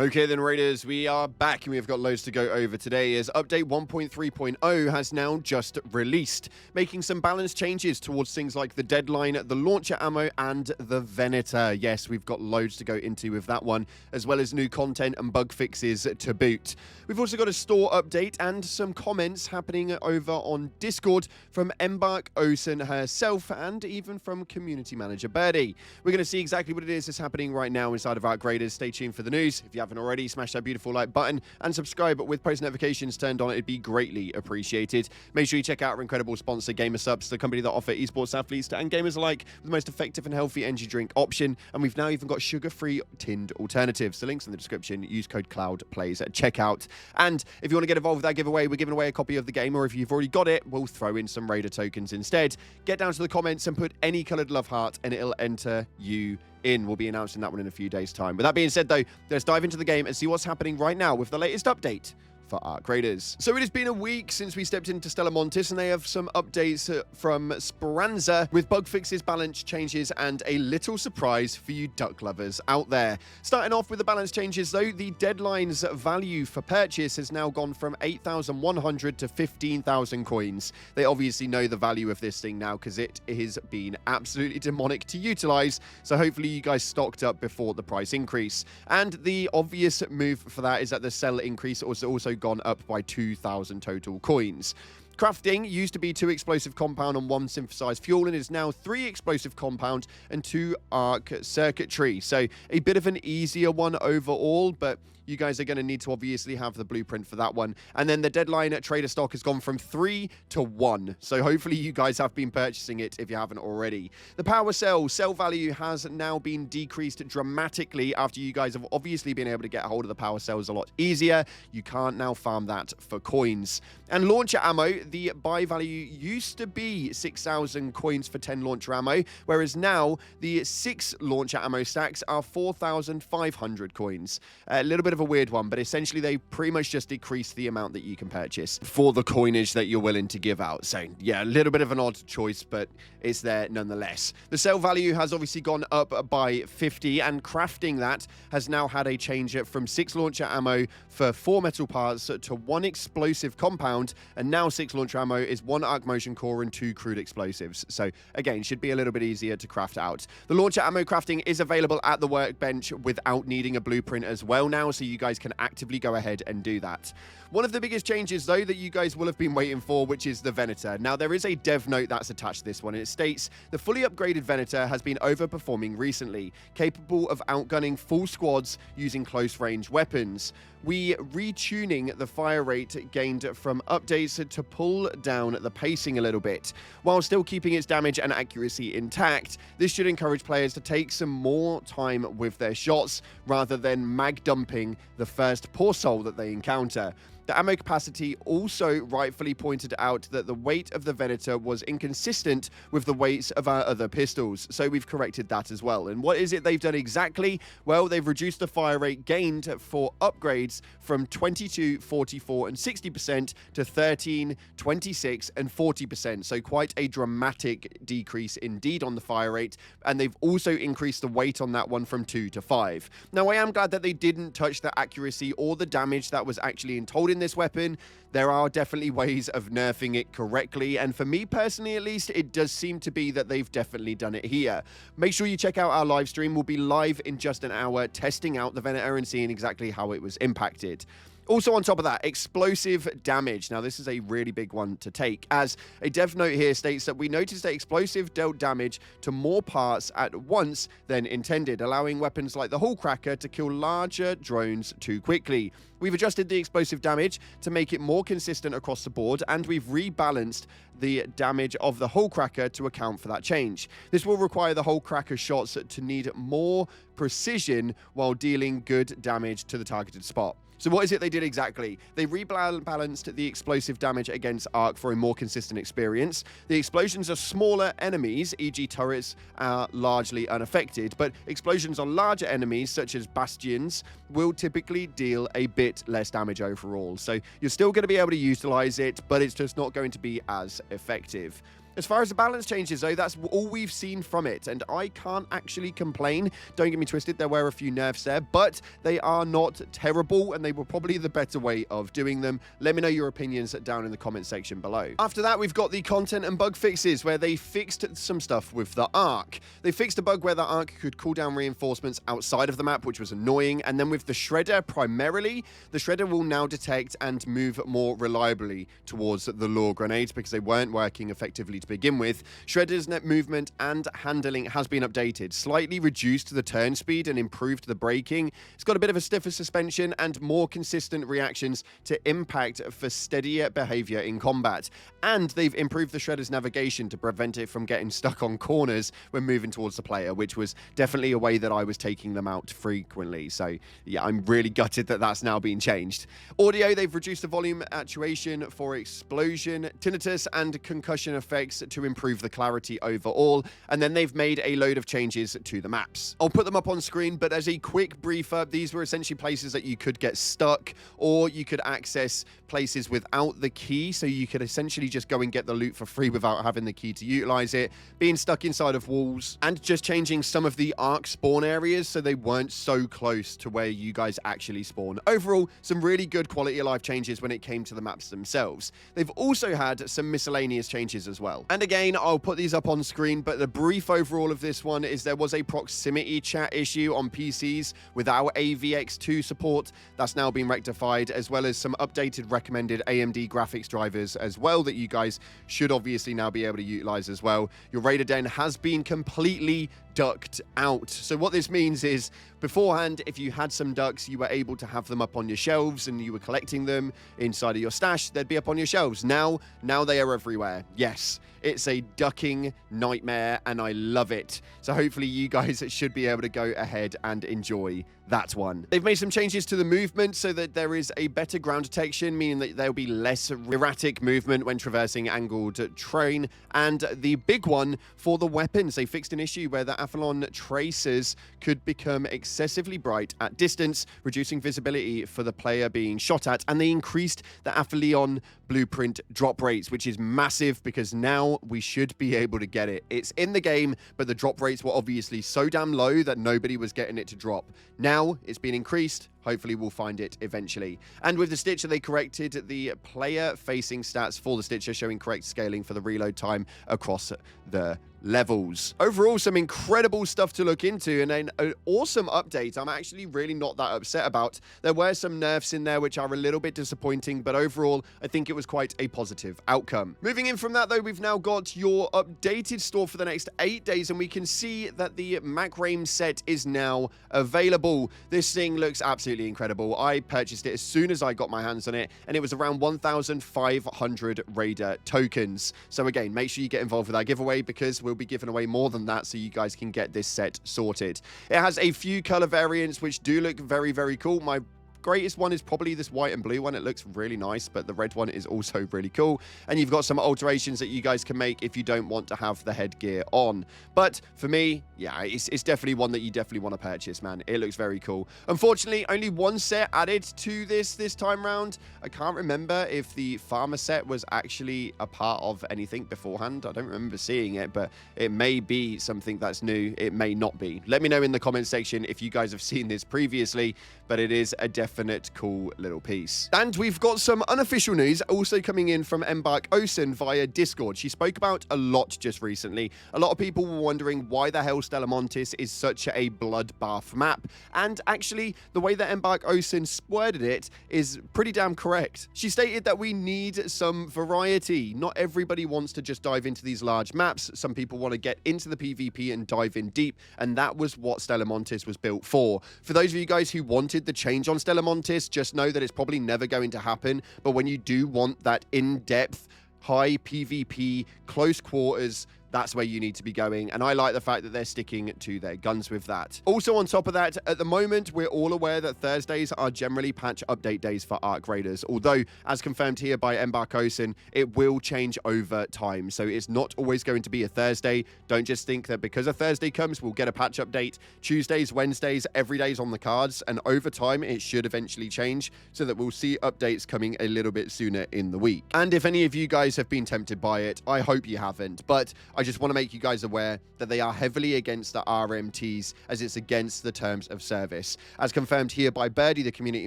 Okay then, Raiders, we are back and we've got loads to go over today as update 1.3.0 has now just released, making some balanced changes towards things like the deadline, the launcher ammo, and the Venator. Yes, we've got loads to go into with that one, as well as new content and bug fixes to boot. We've also got a store update and some comments happening over on Discord from Embark herself and even from community manager Birdie. We're going to see exactly what it is that's happening right now inside of Arc Raiders. Stay tuned for the news. If you haven't already, smash that beautiful like button and subscribe with post notifications turned on. It'd be greatly appreciated. Make sure you check out our incredible sponsor, GamerSupps, the company that offer esports athletes and gamers alike with the most effective and healthy energy drink option. And we've now even got sugar-free tinned alternatives. The link's in the description. Use code CloudPlays at checkout. And if you want to get involved with that giveaway, we're giving away a copy of the game, or if you've already got it, we'll throw in some Raider tokens instead. Get down to the comments and put any coloured love heart and it'll enter you in. We'll be announcing that one in a few days' time. With that being said, though, let's dive into the game and see what's happening right now with the latest update for Arc Raiders. So it has been a week since we stepped into Stella Montis, and they have some updates from Speranza with bug fixes, balance changes, and a little surprise for you duck lovers out there. Starting off with the balance changes, though, the deadline's value for purchase has now gone from 8,100 to 15,000 coins. They obviously know the value of this thing now because it has been absolutely demonic to utilize, so hopefully you guys stocked up before the price increase. And the obvious move for that is that the sell increase also gone up by 2,000 total coins. Crafting used to be 2 explosive compound and 1 synthesized fuel, and is now 3 explosive compound and 2 arc circuitry. So a bit of an easier one overall, but you guys are going to need to obviously have the blueprint for that one. And then the deadline at trader stock has gone from 3 to 1. So hopefully you guys have been purchasing it if you haven't already. The power sell value has now been decreased dramatically after you guys have obviously been able to get hold of the power cells a lot easier. You can't now farm that for coins. And launcher ammo, the buy value used to be 6,000 coins for 10 launcher ammo, whereas now the 6 launcher ammo stacks are 4,500 coins. A little bit of a weird one, but essentially they pretty much just decrease the amount that you can purchase for the coinage that you're willing to give out. So yeah, a little bit of an odd choice, but it's there nonetheless. The sell value has obviously gone up by 50, and crafting that has now had a change from 6 launcher ammo for 4 metal parts to 1 explosive compound, and now 6 launcher ammo is 1 arc motion core and 2 crude explosives. So again, should be a little bit easier to craft out. The launcher ammo crafting is available at the workbench without needing a blueprint as well now, so you guys can actively go ahead and do that. One of the biggest changes, though, that you guys will have been waiting for, which is the Venator. Now, there is a dev note that's attached to this one, and it states, the fully upgraded Venator has been overperforming recently, capable of outgunning full squads using close-range weapons. We retuning the fire rate gained from updates to pull down the pacing a little bit, while still keeping its damage and accuracy intact. This should encourage players to take some more time with their shots, rather than mag dumping the first poor soul that they encounter. The ammo capacity also rightfully pointed out that the weight of the Venator was inconsistent with the weights of our other pistols, so we've corrected that as well. And what is it they've done exactly? Well, they've reduced the fire rate gained for upgrades from 22, 44, and 60% to 13, 26, and 40%. So quite a dramatic decrease indeed on the fire rate, and they've also increased the weight on that one from 2 to 5. Now, I am glad that they didn't touch the accuracy or the damage that was actually told in this weapon. There are definitely ways of nerfing it correctly, and for me personally at least, it does seem to be that they've definitely done it here. Make sure you check out our live stream. We'll be live in just an hour testing out the Venator and seeing exactly how it was impacted. Also on top of that, explosive damage. Now, this is a really big one to take, as a dev note here states that we noticed that explosive dealt damage to more parts at once than intended, allowing weapons like the Hull Cracker to kill larger drones too quickly. We've adjusted the explosive damage to make it more consistent across the board, and we've rebalanced the damage of the Hull Cracker to account for that change. This will require the Hull Cracker shots to need more precision while dealing good damage to the targeted spot. So what is it they did exactly? They rebalanced the explosive damage against Arc for a more consistent experience. The explosions of smaller enemies, e.g. turrets, are largely unaffected, but explosions on larger enemies, such as bastions, will typically deal a bit less damage overall. So you're still going to be able to utilize it, but it's just not going to be as effective. As far as the balance changes, though, that's all we've seen from it, and I can't actually complain. Don't get me twisted, there were a few nerfs there, but they are not terrible, and they were probably the better way of doing them. Let me know your opinions down in the comment section below. After that, we've got the content and bug fixes, where they fixed some stuff with the Arc. They fixed a bug where the Arc could cool down reinforcements outside of the map, which was annoying, and then with the Shredder primarily, the Shredder will now detect and move more reliably towards the lure grenades because they weren't working effectively to begin with. Shredder's net movement and handling has been updated, slightly reduced the turn speed and improved the braking. It's got a bit of a stiffer suspension and more consistent reactions to impact for steadier behavior in combat. And they've improved the Shredder's navigation to prevent it from getting stuck on corners when moving towards the player, which was definitely a way that I was taking them out frequently. So yeah, I'm really gutted that that's now been changed. Audio, they've reduced the volume actuation for explosion, tinnitus, and concussion effects to improve the clarity overall, and then they've made a load of changes to the maps. I'll put them up on screen, but as a quick briefer, these were essentially places that you could get stuck, or you could access places without the key, so you could essentially just go and get the loot for free without having the key to utilize it, being stuck inside of walls, and just changing some of the Arc spawn areas so they weren't so close to where you guys actually spawn. Overall, some really good quality of life changes when it came to the maps themselves. They've also had some miscellaneous changes as well. And again, I'll put these up on screen, but the brief overall of this one is there was a proximity chat issue on PCs without AVX2 support. That's now been rectified, as well as some updated recommended AMD graphics drivers as well that you guys should obviously now be able to utilize as well. Your Raider Den has been completely ducked out. So what this means is beforehand, if you had some ducks, you were able to have them up on your shelves and you were collecting them inside of your stash, they'd be up on your shelves. Now they are everywhere. Yes, it's a ducking nightmare and I love it. So hopefully you guys should be able to go ahead and enjoy that one. They've made some changes to the movement so that there is a better ground detection, meaning that there'll be less erratic movement when traversing angled terrain. And the big one for the weapons, they fixed an issue where the Aphelion tracers could become excessively bright at distance, reducing visibility for the player being shot at, and they increased the Aphelion blueprint drop rates, which is massive because now we should be able to get it. It's in the game, but the drop rates were obviously so damn low that nobody was getting it to drop. Now it's been increased. Hopefully we'll find it eventually. And with the Stitcher, they corrected the player-facing stats for the Stitcher, showing correct scaling for the reload time across the levels. Overall, some incredible stuff to look into, and an awesome update I'm actually really not that upset about. There were some nerfs in there which are a little bit disappointing, but overall, I think it was quite a positive outcome. Moving in from that, though, we've now got your updated store for the next 8 days, and we can see that the Macrame set is now available. This thing looks absolutely incredible. I purchased it as soon as I got my hands on it, and it was around 1,500 Raider tokens. So again, make sure you get involved with that giveaway because we'll be giving away more than that so you guys can get this set sorted. It has a few color variants which do look very, very cool. My greatest one is probably this white and blue one. It looks really nice, but the red one is also really cool. And you've got some alterations that you guys can make if you don't want to have the headgear on. But for me, yeah, it's definitely one that you definitely want to purchase, man. It looks very cool. Unfortunately, only one set added to this time round. I can't remember if the farmer set was actually a part of anything beforehand. I don't remember seeing it, but it may be something that's new. It may not be. Let me know in the comment section if you guys have seen this previously, but it is a definite cool little piece. And we've got some unofficial news also coming in from Embark Ocean via Discord. She spoke about a lot just recently. A lot of people were wondering why the hell Stellamontis is such a bloodbath map, and actually the way that Embark Ocean worded it is pretty damn correct. She stated that we need some variety. Not everybody wants to just dive into these large maps. Some people want to get into the PvP and dive in deep, and that was what Stellamontis was built for. For those of you guys who wanted the change on Stellamontis, just know that it's probably never going to happen, but when you do want that in-depth high PvP, close quarters that's where you need to be going. And I like the fact that they're sticking to their guns with that. Also, on top of that, at the moment, we're all aware that Thursdays are generally patch update days for Arc Raiders. Although, as confirmed here by Embark Studios, it will change over time. So it's not always going to be a Thursday. Don't just think that because a Thursday comes, we'll get a patch update. Tuesdays, Wednesdays, every day's on the cards. And over time, it should eventually change so that we'll see updates coming a little bit sooner in the week. And if any of you guys have been tempted by it, I hope you haven't. But I just want to make you guys aware that they are heavily against the RMTs, as it's against the terms of service. As confirmed here by Birdie, the community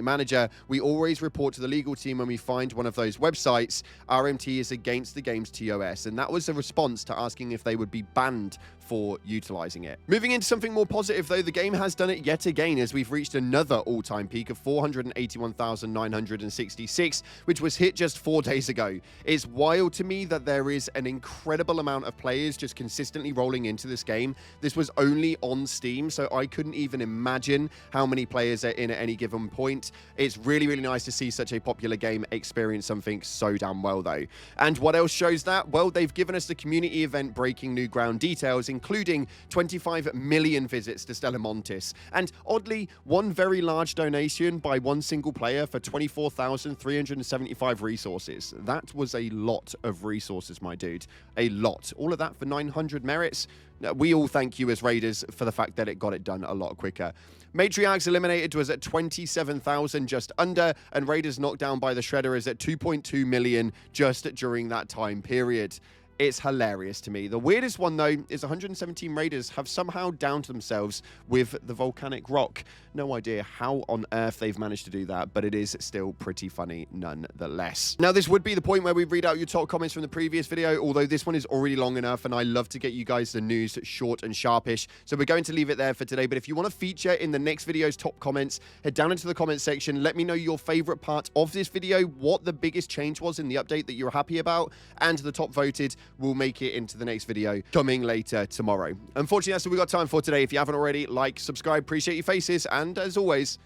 manager, we always report to the legal team when we find one of those websites, RMT is against the game's TOS. And that was a response to asking if they would be banned for utilizing it. Moving into something more positive, though, the game has done it yet again, as we've reached another all-time peak of 481,966, which was hit just 4 days ago. It's wild to me that there is an incredible amount of players just consistently rolling into this game. This was only on Steam, so I couldn't even imagine how many players are in at any given point. It's really, really nice to see such a popular game experience something so damn well, though. And what else shows that? Well, they've given us the community event breaking new ground details, including 25 million visits to Stella Montis. And oddly, one very large donation by one single player for 24,375 resources. That was a lot of resources, my dude. A lot. All of that for 900 merits. We all thank you as Raiders for the fact that it got it done a lot quicker. Matriarchs Eliminated was at 27,000 just under, and Raiders knocked down by the Shredder is at 2.2 million just during that time period. It's hilarious to me. The weirdest one, though, is 117 Raiders have somehow downed themselves with the volcanic rock. No idea how on earth they've managed to do that, but it is still pretty funny nonetheless. Now, this would be the point where we read out your top comments from the previous video, although this one is already long enough, and I love to get you guys the news short and sharpish. So we're going to leave it there for today, but if you want to feature in the next video's top comments, head down into the comments section. Let me know your favorite part of this video, what the biggest change was in the update that you're happy about, and the top voted will make it into the next video coming later tomorrow. Unfortunately, that's all we got time for today. If you haven't already, like, subscribe, appreciate your faces, and as always,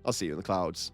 I'll see you in the clouds.